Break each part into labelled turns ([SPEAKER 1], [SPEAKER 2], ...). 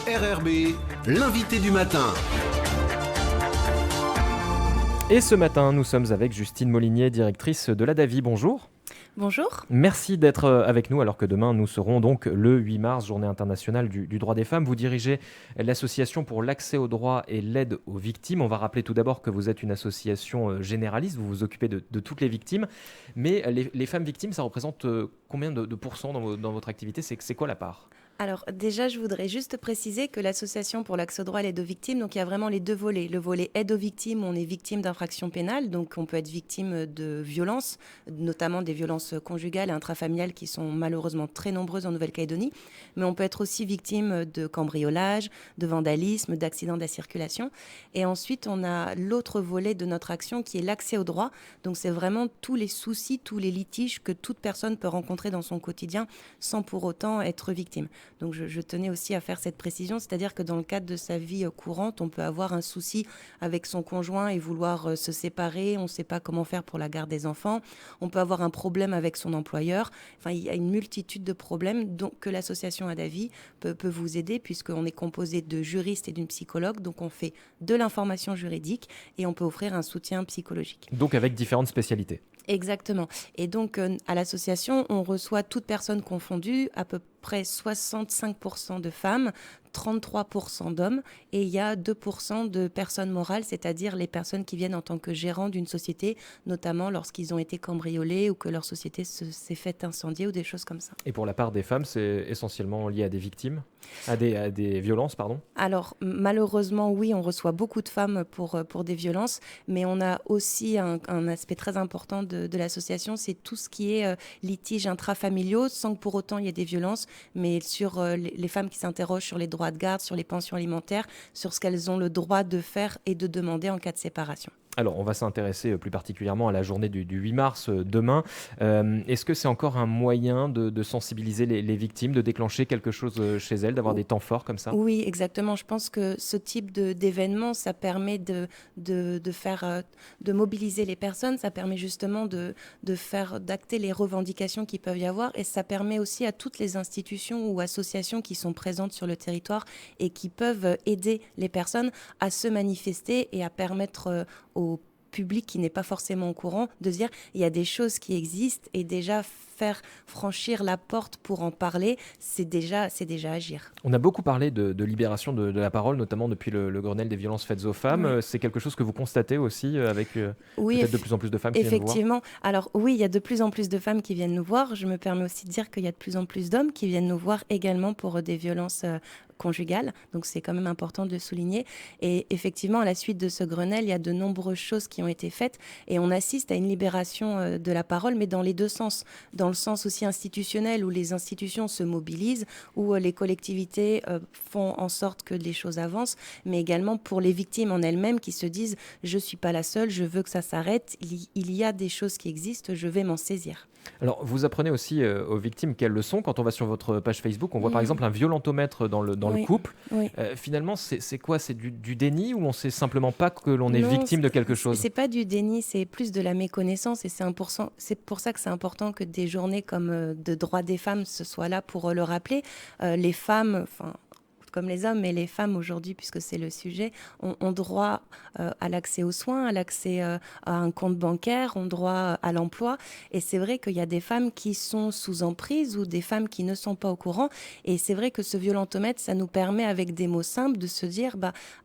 [SPEAKER 1] RRB, l'invité du matin.
[SPEAKER 2] Et ce matin, nous sommes avec Justine Molinier, directrice de l'ADAVI. Bonjour.
[SPEAKER 3] Bonjour.
[SPEAKER 2] Merci d'être avec nous alors que demain nous serons donc le 8 mars, journée internationale du droit des femmes. Vous dirigez l'association pour l'accès au droit et l'aide aux victimes. On va rappeler tout d'abord que vous êtes une association généraliste, vous vous occupez de toutes les victimes. Mais les femmes victimes, ça représente combien de pourcents dans votre activité ? C'est quoi la part ?
[SPEAKER 3] Alors déjà, je voudrais juste préciser que l'association pour l'accès au droit et l'aide aux victimes, donc il y a vraiment les deux volets. Le volet aide aux victimes, on est victime d'infractions pénales, donc on peut être victime de violences, notamment des violences conjugales et intrafamiliales qui sont malheureusement très nombreuses en Nouvelle-Calédonie. Mais on peut être aussi victime de cambriolage, de vandalisme, d'accidents de la circulation. Et ensuite, on a l'autre volet de notre action qui est l'accès au droit. Donc c'est vraiment tous les soucis, tous les litiges que toute personne peut rencontrer dans son quotidien sans pour autant être victime. Donc je tenais aussi à faire cette précision, c'est-à-dire que dans le cadre de sa vie courante, on peut avoir un souci avec son conjoint et vouloir se séparer, on ne sait pas comment faire pour la garde des enfants, on peut avoir un problème avec son employeur, enfin il y a une multitude de problèmes que l'association ADAVI peut vous aider puisqu'on est composé de juristes et d'une psychologue, donc on fait de l'information juridique et on peut offrir un soutien psychologique.
[SPEAKER 2] Donc avec différentes spécialités.
[SPEAKER 3] Exactement. Et donc, à l'association, on reçoit toutes personnes confondues, à peu près 65% de femmes, 33% d'hommes, et il y a 2% de personnes morales, c'est-à-dire les personnes qui viennent en tant que gérants d'une société, notamment lorsqu'ils ont été cambriolés ou que leur société s'est faite incendier ou des choses comme ça.
[SPEAKER 2] Et pour la part des femmes, c'est essentiellement lié à des victimes, à des violences, pardon.
[SPEAKER 3] Alors, malheureusement, oui, on reçoit beaucoup de femmes pour des violences, mais on a aussi un aspect très important de l'association, c'est tout ce qui est litiges intrafamiliaux, sans que pour autant il y ait des violences, mais sur les femmes qui s'interrogent sur les droits de garde, sur les pensions alimentaires, sur ce qu'elles ont le droit de faire et de demander en cas de séparation.
[SPEAKER 2] Alors, on va s'intéresser plus particulièrement à la journée du 8 mars, demain. Est-ce que c'est encore un moyen de sensibiliser les victimes, de déclencher quelque chose chez elles, d'avoir des temps forts comme ça ?
[SPEAKER 3] Oui, exactement. Je pense que ce type d'événement, ça permet de mobiliser les personnes, ça permet justement d'acter les revendications qui peuvent y avoir et ça permet aussi à toutes les institutions ou associations qui sont présentes sur le territoire et qui peuvent aider les personnes à se manifester et à permettre au public qui n'est pas forcément au courant de se dire il y a des choses qui existent et déjà faire franchir la porte pour en parler, c'est déjà agir.
[SPEAKER 2] On a beaucoup parlé de libération de la parole, notamment depuis le Grenelle des violences faites aux femmes.
[SPEAKER 3] Oui.
[SPEAKER 2] C'est quelque chose que vous constatez aussi avec
[SPEAKER 3] Oui,
[SPEAKER 2] peut-être de plus en plus de femmes qui viennent vous voir ?
[SPEAKER 3] effectivement. Alors oui, il y a de plus en plus de femmes qui viennent nous voir. Je me permets aussi de dire qu'il y a de plus en plus d'hommes qui viennent nous voir également pour des violences conjugales. Donc c'est quand même important de le souligner. Et effectivement, à la suite de ce Grenelle, il y a de nombreuses choses qui ont été faites et on assiste à une libération de la parole, mais dans les deux sens. Dans le sens aussi institutionnel où les institutions se mobilisent, où les collectivités font en sorte que les choses avancent, mais également pour les victimes en elles-mêmes qui se disent « je ne suis pas la seule, je veux que ça s'arrête, il y a des choses qui existent, je vais m'en saisir ».
[SPEAKER 2] Alors, vous apprenez aussi aux victimes quelles le sont. Quand on va sur votre page Facebook, on voit par exemple un violentomètre dans le
[SPEAKER 3] Oui.
[SPEAKER 2] couple.
[SPEAKER 3] Oui.
[SPEAKER 2] Finalement, c'est quoi ? C'est du déni ou on ne sait simplement pas que l'on est
[SPEAKER 3] Non,
[SPEAKER 2] victime de quelque chose ?
[SPEAKER 3] C'est pas du déni, c'est plus de la méconnaissance et c'est pour ça que c'est important que des journées comme de droits des femmes ce soit là pour le rappeler. Les femmes, enfin comme les hommes, mais les femmes aujourd'hui, puisque c'est le sujet, ont droit à l'accès aux soins, à l'accès à un compte bancaire, ont droit à l'emploi. Et c'est vrai qu'il y a des femmes qui sont sous emprise ou des femmes qui ne sont pas au courant. Et c'est vrai que ce violentomètre, ça nous permet avec des mots simples de se dire,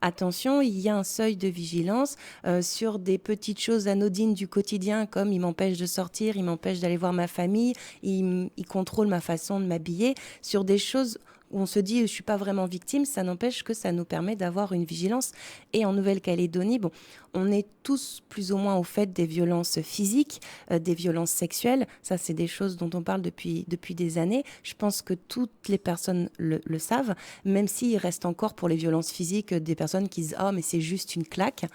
[SPEAKER 3] attention, il y a un seuil de vigilance sur des petites choses anodines du quotidien, comme il m'empêche de sortir, il m'empêche d'aller voir ma famille, il contrôle ma façon de m'habiller, sur des choses où on se dit je ne suis pas vraiment victime, ça n'empêche que ça nous permet d'avoir une vigilance. Et en Nouvelle-Calédonie, on est tous plus ou moins au fait des violences physiques, des violences sexuelles. Ça, c'est des choses dont on parle depuis des années. Je pense que toutes les personnes le savent, même s'il reste encore pour les violences physiques des personnes qui disent « oh, mais c'est juste une claque ».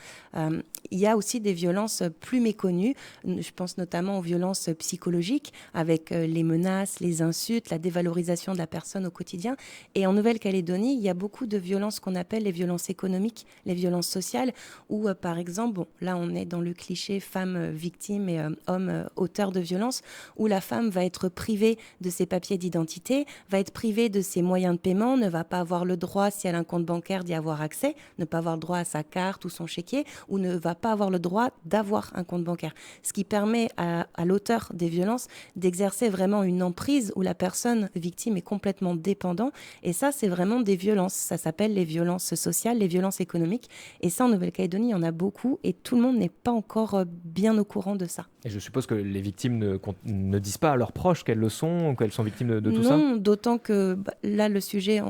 [SPEAKER 3] Il y a aussi des violences plus méconnues. Je pense notamment aux violences psychologiques avec les menaces, les insultes, la dévalorisation de la personne au quotidien. Et en Nouvelle-Calédonie, il y a beaucoup de violences qu'on appelle les violences économiques, les violences sociales, où par exemple, bon, là on est dans le cliché femme victime et homme auteur de violence, où la femme va être privée de ses papiers d'identité, va être privée de ses moyens de paiement, ne va pas avoir le droit, si elle a un compte bancaire, d'y avoir accès, ne pas avoir le droit à sa carte ou son chéquier, ou ne va pas avoir le droit d'avoir un compte bancaire. Ce qui permet à l'auteur des violences d'exercer vraiment une emprise où la personne victime est complètement dépendante. Et ça, c'est vraiment des violences. Ça s'appelle les violences sociales, les violences économiques. Et ça, en Nouvelle-Calédonie, il y en a beaucoup et tout le monde n'est pas encore bien au courant de ça.
[SPEAKER 2] Et je suppose que les victimes ne disent pas à leurs proches qu'elles le sont, qu'elles sont victimes de tout ça?
[SPEAKER 3] Non, d'autant que là, le sujet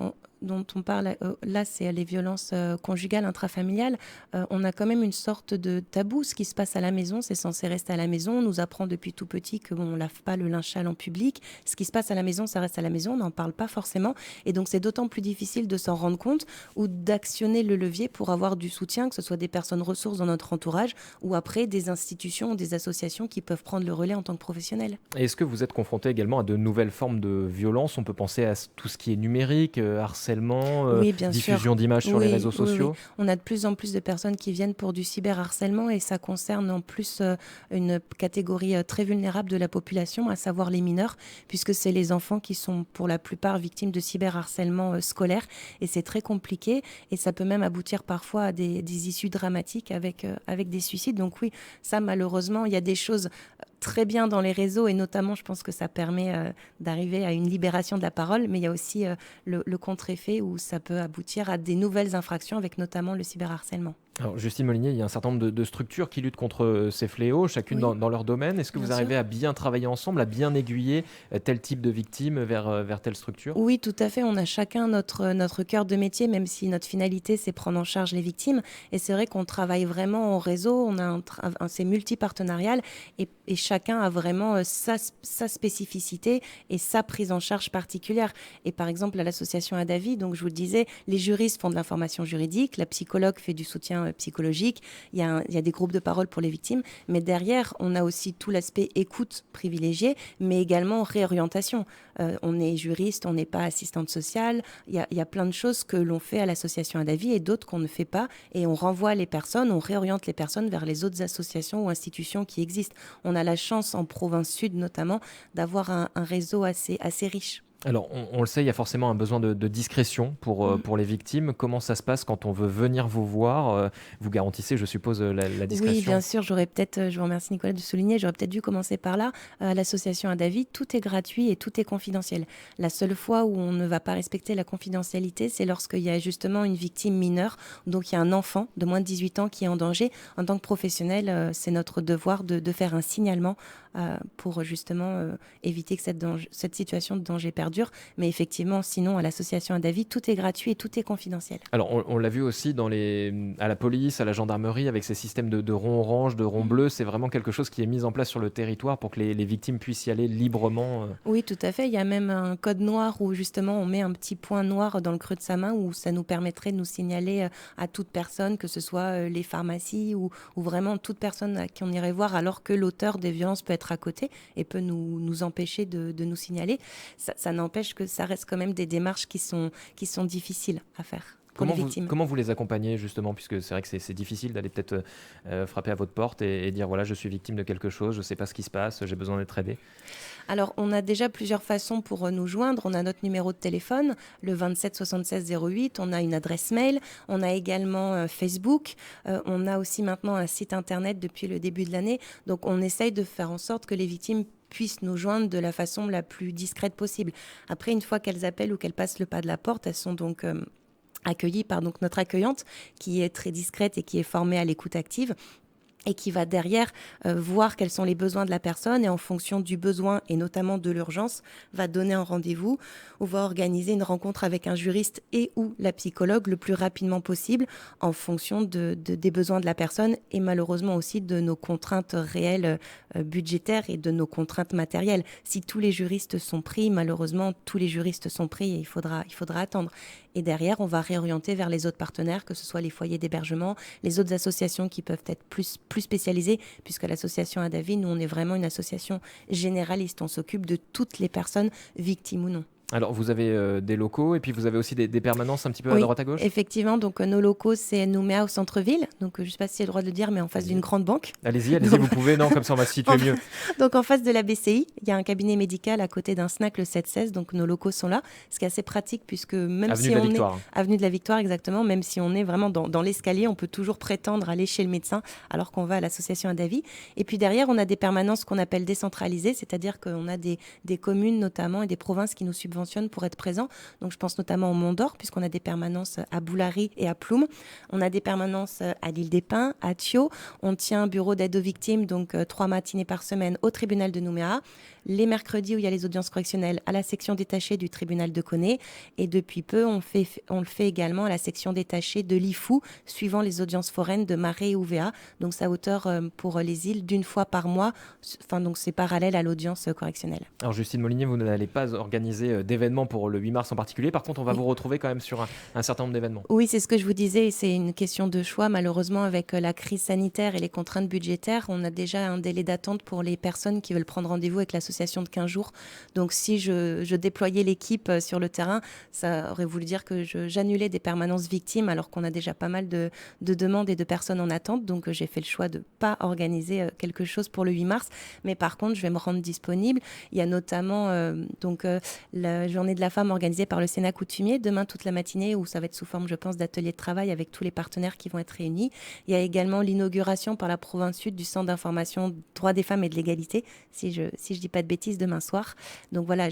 [SPEAKER 3] dont on parle là, c'est les violences conjugales, intrafamiliales. On a quand même une sorte de tabou. Ce qui se passe à la maison, c'est censé rester à la maison. On nous apprend depuis tout petit qu'on ne lave pas le linge sale en public. Ce qui se passe à la maison, ça reste à la maison. On n'en parle pas forcément. Et donc, c'est d'autant plus difficile de s'en rendre compte ou d'actionner le levier pour avoir du soutien, que ce soit des personnes ressources dans notre entourage ou après des institutions ou des associations qui peuvent prendre le relais en tant que professionnels.
[SPEAKER 2] Et est-ce que vous êtes confronté également à de nouvelles formes de violence? On peut penser à tout ce qui est numérique, harcèlement,
[SPEAKER 3] Oui, bien
[SPEAKER 2] diffusion
[SPEAKER 3] sûr.
[SPEAKER 2] d'images sur
[SPEAKER 3] Oui,
[SPEAKER 2] les réseaux
[SPEAKER 3] oui,
[SPEAKER 2] sociaux?
[SPEAKER 3] oui. On a de plus en plus de personnes qui viennent pour du cyberharcèlement et ça concerne en plus une catégorie très vulnérable de la population, à savoir les mineurs, puisque c'est les enfants qui sont pour la plupart victimes de cyberharcèlement scolaire et c'est très compliqué et ça peut même aboutir parfois à des issues dramatiques avec des suicides. Donc oui, ça malheureusement, il y a des choses très bien dans les réseaux et notamment je pense que ça permet d'arriver à une libération de la parole, mais il y a aussi le contre-effet où ça peut aboutir à des nouvelles infractions avec notamment le cyberharcèlement.
[SPEAKER 2] Alors, Justine Molinier, il y a un certain nombre de structures qui luttent contre ces fléaux, chacune
[SPEAKER 3] Oui.
[SPEAKER 2] dans leur domaine. Est-ce que
[SPEAKER 3] Bien
[SPEAKER 2] vous arrivez
[SPEAKER 3] sûr.
[SPEAKER 2] à bien travailler ensemble, à bien aiguiller tel type de victime vers telle structure?
[SPEAKER 3] Oui, tout à fait. On a chacun notre cœur de métier, même si notre finalité, c'est prendre en charge les victimes. Et c'est vrai qu'on travaille vraiment en réseau, on a c'est multipartenarial et chacun a vraiment sa spécificité et sa prise en charge particulière. Et par exemple, à l'association Adavi, donc je vous le disais, les juristes font de l'information juridique, la psychologue fait du soutien psychologique, il y a des groupes de parole pour les victimes, mais derrière, on a aussi tout l'aspect écoute privilégiée, mais également réorientation. On est juriste, on n'est pas assistante sociale, il y a plein de choses que l'on fait à l'association Adavi et d'autres qu'on ne fait pas, et on renvoie les personnes, on réoriente les personnes vers les autres associations ou institutions qui existent. On a la chance, en province sud notamment, d'avoir un réseau assez riche.
[SPEAKER 2] Alors, on le sait, il y a forcément un besoin de discrétion pour les victimes. Comment ça se passe quand on veut venir vous voir? Vous garantissez, je suppose, la discrétion?
[SPEAKER 3] Oui, bien sûr, je vous remercie Nicolas de souligner, j'aurais peut-être dû commencer par là. À l'association Adavi, tout est gratuit et tout est confidentiel. La seule fois où on ne va pas respecter la confidentialité, c'est lorsqu'il y a justement une victime mineure, donc il y a un enfant de moins de 18 ans qui est en danger. En tant que professionnel, c'est notre devoir de faire un signalement pour justement éviter que cette situation de danger perdure. Mais effectivement, sinon, à l'association Adavi, tout est gratuit et tout est confidentiel.
[SPEAKER 2] Alors, on l'a vu aussi à la police, à la gendarmerie, avec ces systèmes de ronds orange, de ronds bleus. C'est vraiment quelque chose qui est mis en place sur le territoire pour que les victimes puissent y aller librement.
[SPEAKER 3] Oui, tout à fait. Il y a même un code noir où justement on met un petit point noir dans le creux de sa main où ça nous permettrait de nous signaler à toute personne, que ce soit les pharmacies ou vraiment toute personne à qui on irait voir alors que l'auteur des violences peut être à côté et peut nous empêcher de nous signaler. Ça n'empêche que ça reste quand même des démarches qui sont difficiles à faire.
[SPEAKER 2] Comment vous les accompagnez justement, puisque c'est vrai que c'est difficile d'aller peut-être frapper à votre porte et dire voilà, je suis victime de quelque chose, je ne sais pas ce qui se passe, j'ai besoin d'être aidé?
[SPEAKER 3] Alors, on a déjà plusieurs façons pour nous joindre. On a notre numéro de téléphone, le 27 76 08. On a une adresse mail. On a également Facebook. On a aussi maintenant un site internet depuis le début de l'année. Donc, on essaye de faire en sorte que les victimes puissent nous joindre de la façon la plus discrète possible. Après, une fois qu'elles appellent ou qu'elles passent le pas de la porte, elles sont donc accueillies par donc notre accueillante qui est très discrète et qui est formée à l'écoute active et qui va derrière voir quels sont les besoins de la personne et en fonction du besoin et notamment de l'urgence, va donner un rendez-vous ou va organiser une rencontre avec un juriste et ou la psychologue le plus rapidement possible en fonction des besoins de la personne et malheureusement aussi de nos contraintes réelles budgétaires et de nos contraintes matérielles. Si tous les juristes sont pris, malheureusement tous les juristes sont pris et il faudra attendre. Et derrière, on va réorienter vers les autres partenaires, que ce soit les foyers d'hébergement, les autres associations qui peuvent être plus spécialisées, puisque l'association Adavi, nous, on est vraiment une association généraliste. On s'occupe de toutes les personnes, victimes ou non.
[SPEAKER 2] Alors, vous avez des locaux et puis vous avez aussi des permanences un petit peu à
[SPEAKER 3] Oui,
[SPEAKER 2] droite à gauche?
[SPEAKER 3] effectivement. Donc, nos locaux, c'est Nouméa au centre-ville. Donc, je ne sais pas si j'ai le droit de le dire, mais en face d'une grande banque.
[SPEAKER 2] Allez-y,
[SPEAKER 3] Donc,
[SPEAKER 2] vous pouvez. Non, comme ça, on va se situer mieux.
[SPEAKER 3] donc, en face de la BCI, il y a un cabinet médical à côté d'un snack, le 7-16. Donc, nos locaux sont là. Ce qui est assez pratique puisque même
[SPEAKER 2] Avenue
[SPEAKER 3] si
[SPEAKER 2] de la
[SPEAKER 3] on est
[SPEAKER 2] Victoire.
[SPEAKER 3] avenue de la Victoire, exactement, même si on est vraiment dans l'escalier, on peut toujours prétendre aller chez le médecin alors qu'on va à l'association Adavi. Et puis derrière, on a des permanences qu'on appelle décentralisées, c'est-à-dire qu'on a des communes notamment et des provinces qui nous subventionnent pour être présents. Donc, je pense notamment au Mont d'Or, puisqu'on a des permanences à Boulary et à Ploum. On a des permanences à l'île des Pins, à Thio. On tient un bureau d'aide aux victimes, donc 3 matinées par semaine au tribunal de Nouméa. Les mercredis où il y a les audiences correctionnelles à la section détachée du tribunal de Koné. Et depuis peu, on le fait également à la section détachée de l'IFU, suivant les audiences foraines de Marais et UVA. Donc, c'est à hauteur pour les îles d'une fois par mois. Enfin, donc, c'est parallèle à l'audience correctionnelle.
[SPEAKER 2] Alors, Justine Molinier, vous n'allez pas organiser d'événements pour le 8 mars en particulier. Par contre, on va vous retrouver quand même sur un certain nombre d'événements.
[SPEAKER 3] Oui, c'est ce que je vous disais. C'est une question de choix. Malheureusement, avec la crise sanitaire et les contraintes budgétaires, on a déjà un délai d'attente pour les personnes qui veulent prendre rendez-vous avec l'association de 15 jours. Donc, si je déployais l'équipe sur le terrain, ça aurait voulu dire que j'annulais des permanences victimes alors qu'on a déjà pas mal de demandes et de personnes en attente. Donc, j'ai fait le choix de ne pas organiser quelque chose pour le 8 mars. Mais par contre, je vais me rendre disponible. Il y a notamment la journée de la femme organisée par le Sénat coutumier demain toute la matinée où ça va être sous forme, je pense, d'ateliers de travail avec tous les partenaires qui vont être réunis. Il y a également l'inauguration par la province sud du centre d'information droits des femmes et de l'égalité, si je dis pas de bêtises, demain soir. Donc voilà,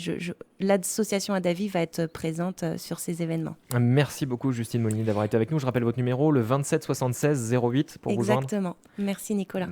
[SPEAKER 3] l'association Adavi va être présente sur ces événements.
[SPEAKER 2] Merci beaucoup Justine Molinier d'avoir été avec nous. Je rappelle votre numéro, le 27 76 08 pour vous joindre.
[SPEAKER 3] Exactement. Merci Nicolas.